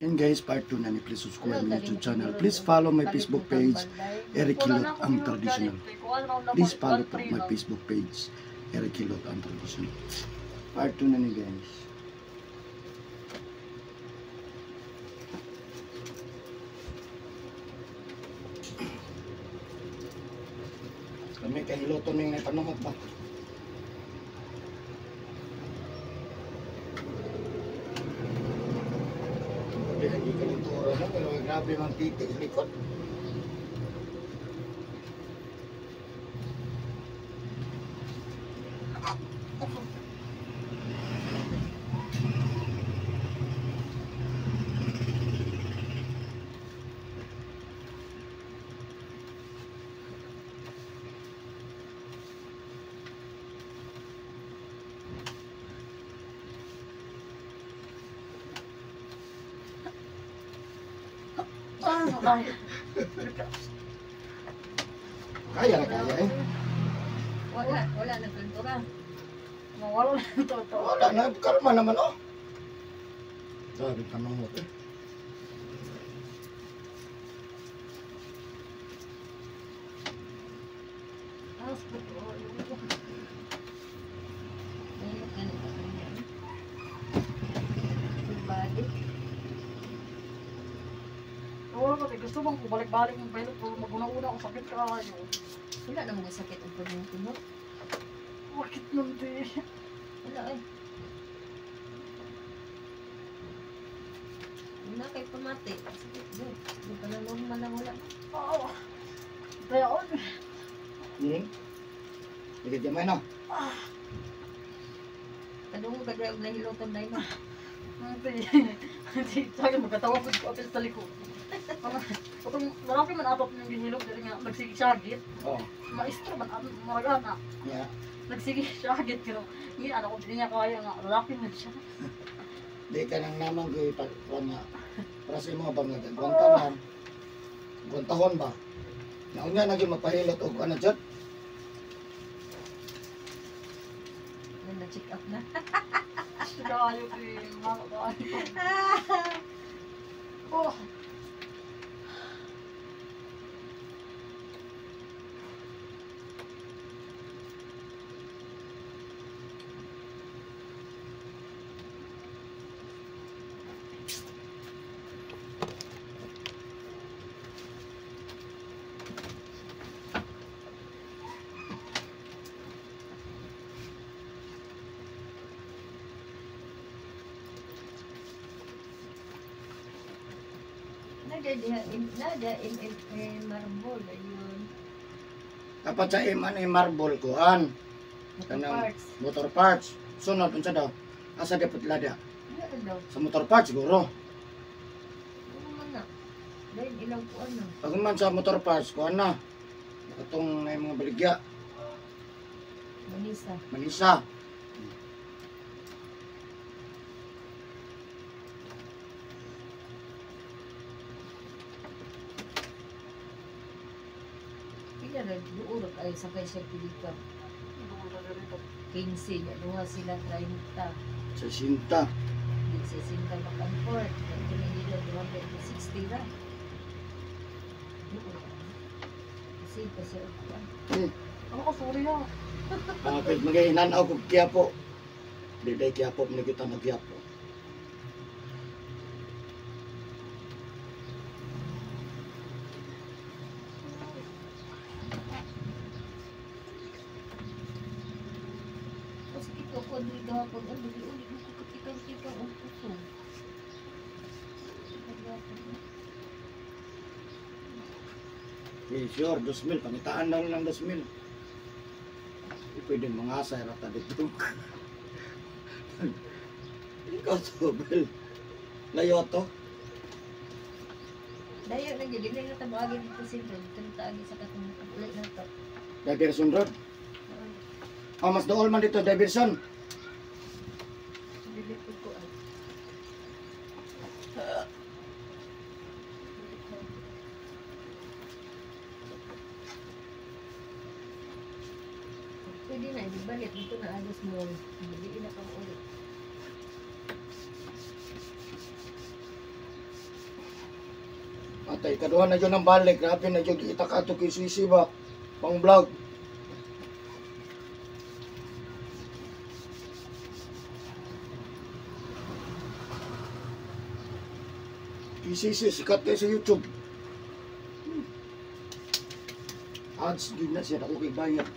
And guys, part 2 na ni. Please subscribe my YouTube channel. Please follow my Facebook page, Eric Kilot ang Traditional. Please follow po my Facebook page, Eric Kilot ang Traditional. Part 2 na ni guys. Kami kahiloto na yung napanungot ba? Hindi ka ng turo na, pero grabe mang titik sa likod. Kaya na kaya eh. Wala na pintura. Mawala na pintura. Wala na, kalma naman oh. Sabi ka nang eh. Gusto bang balik-balik yung pilot pero maguna-una ako sakit kayo. Wala namang sakit ang pagmumutunod. Bakit nun di? Wala eh. Wala kay pamati. Sakit doon. Hindi pa na normal na wala. Oo. Kaya on. Hindi ka may no? Kadung mo kadra og nahiloton dai mo. Hindi. Sabi magkatawa ko apil sa likod. Itong marami man apat yung ginilog dahil nga nagsigisagit. Oo. Maestro man maragana. Yeah. Nagsigisagit pero hindi ano ko hindi niya kaya nga lalaki man siya. Di ka nang naman ko ipagkuhan nga. Para sa mga bangag. Guantanan. Guantahon ba? Naon nga naging mapahilot o ano dyan? Na-check up na. Sige kayo din. Mga kayo. Oh. Nada marble ayun. Dapat sa marble ko an. Parts. Motor parts. Sunod unsa daw? Asa dapat lada? Ano daw? Sa motor parts siguro. Ano man na? Dahil ilang po ano. Pag man sa motor parts ko na. Katong may mga baligya. Manisa. Kaya rin, doon ay sakay siya pilika. 15, naluha sila 30. Sa sinta. Sa sinta makanport. Ito na nila 260 na. Kasi pa siya upuan. Ano ka sorry ha? Kapit magahinan ako Quiapo. Di day Quiapo kita na Quiapo. Ako doon gahapon, ang uli-uli mo katikang-tikang ang puso. Sure, 2,000. Pangitaan na lang 2,000. Hindi pwede mga asay rata dito. Ikaw sobel. Layo to. Dayo na dyan, hindi na tabagin dito sila. Dito na taagi sa katong ulit na ito. Diversion Road. Mas dool man dito, Diversion. Dilipod ko ay. Pwede na, ibalik dito na agos mo. Hindi na kang ulit. Atay, kaduhan na yun ang balik. Grabe na yun, itak ato kay Sisi ba? Pang vlog. Kay Sisi, sikat kayo sa YouTube. Ads, din na siya. Ako kay bayad.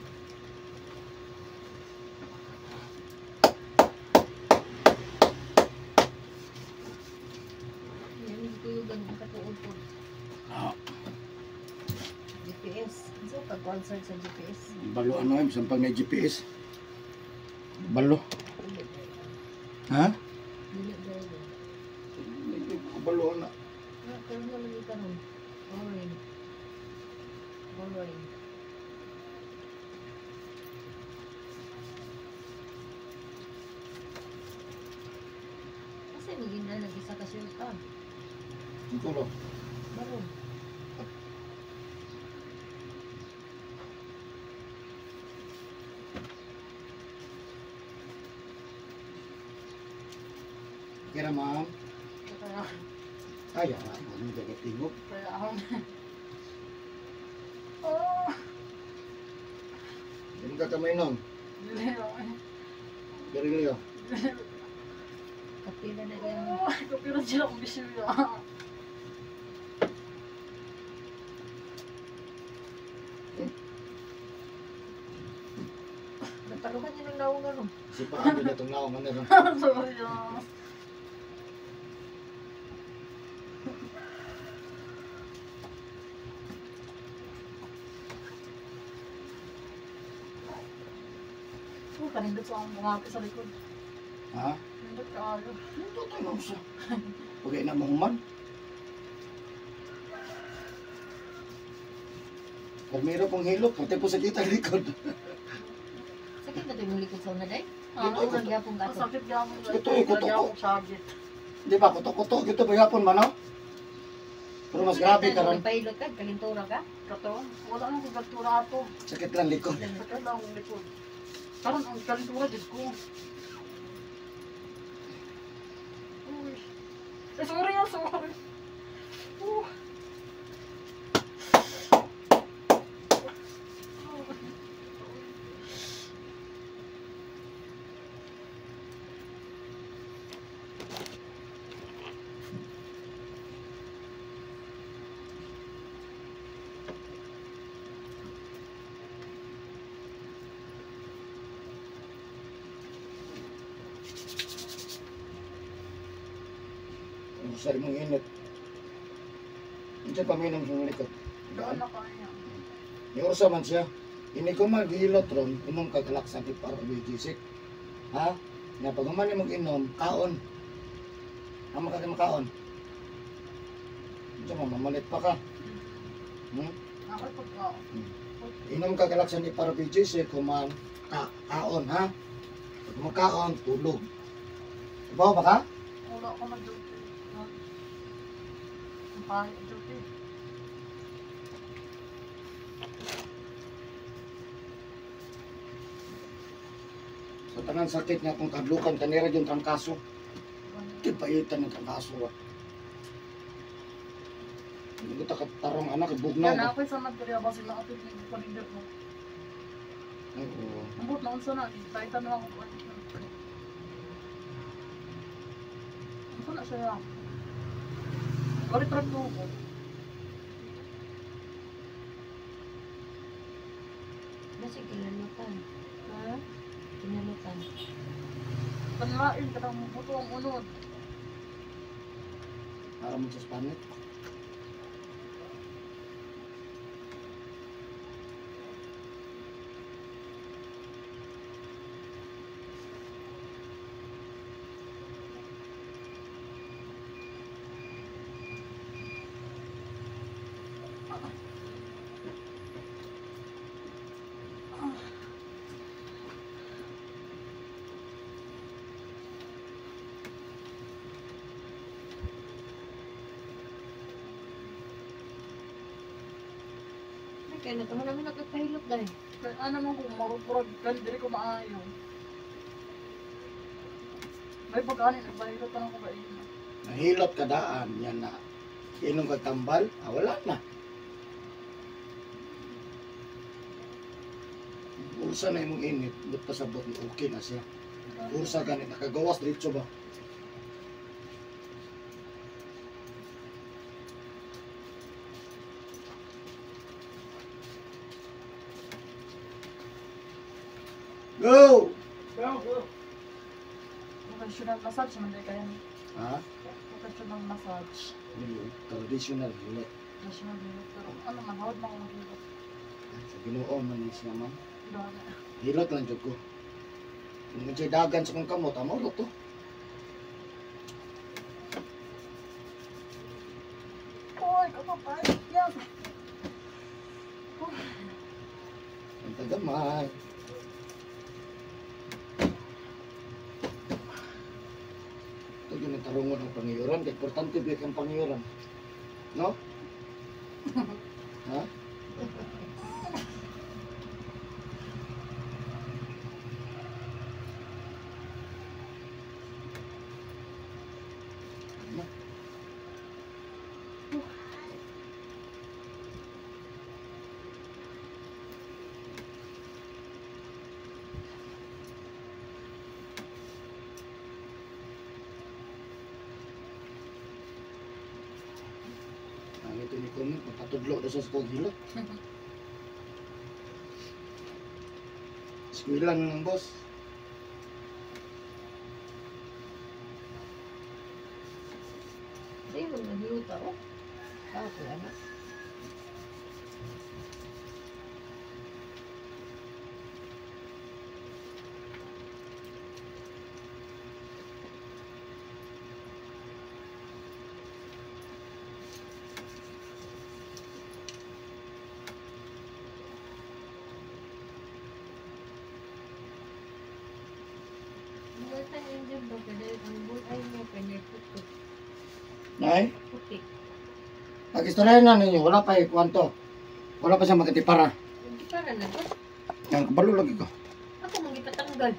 Yan, hindi ko yung ganun katuod po. GPS. So, pag-concert sa GPS. Balo ano eh, bisan pag may GPS. Balo. Ha? Dili driver. Balo na. Pero naman yung kanon. Orange. Orange. Kasi maging na nag-isa ka siya ka. Ito lo. Baron. Kira ma'am. Kaya, Ay, ay, ano jagat tingog. kaya ako. Oh, Hindi ka kamay nun. dili ako. Garilyo. Kapila na yan. Oh, kapiro sila kung bisyo ya. Nataluhan niya ng naong ano. Si paano na itong naong ano. Sorry ya. Oh, kanindot sa akong bumapit sa likod. Ha? Kanindot ka ayo. Ito tanong sa. Okay na mahuman. Pagmiro pong hilok, pati po sa kita likod. Sakit na ito yung likod sa una day? Ah, Ito ang gyapong gato. Masakit gamon. Ito, ikuto ko. Lagi akong sagit. Di ba, kutok-kutok, ito ba yapon man, no? Pero mas grabe ka ron. Nagpailot ka, kalintura ka. Kato, wala nang kugatura ato. Sakit lang likod. Sakit lang akong likod. Karon ang kalintura dito ko. Uy. Sorry ah, sorry. Uh. Ang sari mong init. Hindi pa may nang likod. Doon na kanya. Yung usa man siya. Ini ko mag-hilot ron, inom kagalak sa para BG6. Ha? Na pag man mo inom, kaon. Ama ka makaon. Diyo mamalit pa ka. Hmm? Ako pag Inom kagalak sa para BG6 kuman kaon ha. Pag makaon, tulog. Ibaw ba ka? wala ako mag-duty. Ang pangit duty. Sa tanan sakit nga kung kadlukan kanira yung trangkaso. Di paitan ng trangkaso ba? Hindi ko tarong anak, ibugnaw Yan ba? ako sa nagkariya ba sila ato yung palindir mo. Ay, oo. Ambot na unsa na, kaitan na ako. Unsa na siya? Kari trap to ko. Basi kinalutan. Ha? Kinalutan. Panlain ka ng buto ang unod. Para mo sa Spanish. Kaya na naman namin nagpahilot dahil. Kaya ano man kung marupurag kan, dili ko maayo. May pag-ani, nagbahilot pa ng kubain. Nahilot ka daan, yan na. Inom kag tambal, wala na. Ursa na imong init, but pasabot mo okay na siya. Ursa ganit, nakagawas diretso ba? Go! Vocational massage man kaya ni. Ha? Vocational massage. Traditional hilot. National hilot. Pero ano man, hawad man ako maghilot. Sa Ginoo man ni siya ma'am. Dami. Hilot lang jud ko. Kung may dagan sa kong kamot, amo lo to. Oy, kapapay. Yes. Ang tagamay. Ito yun ang tarungon ng Panginoon. Importante ba ang Panginoon? No? Ha? Ang ito ni comment, magpatudlo na sa skog hilot. Skwilan ng boss. Hindi mo nagluto. Ako, ano? Buta yung dyan ba? Pwede ang buhay mo, pwede putik. Nay, Putik. pag-istorya na ninyo, wala pa kwanto. Wala pa siya magkatipara. Hindi para na ba? Yan, kabalo lagi ko. Ako magipatanggal.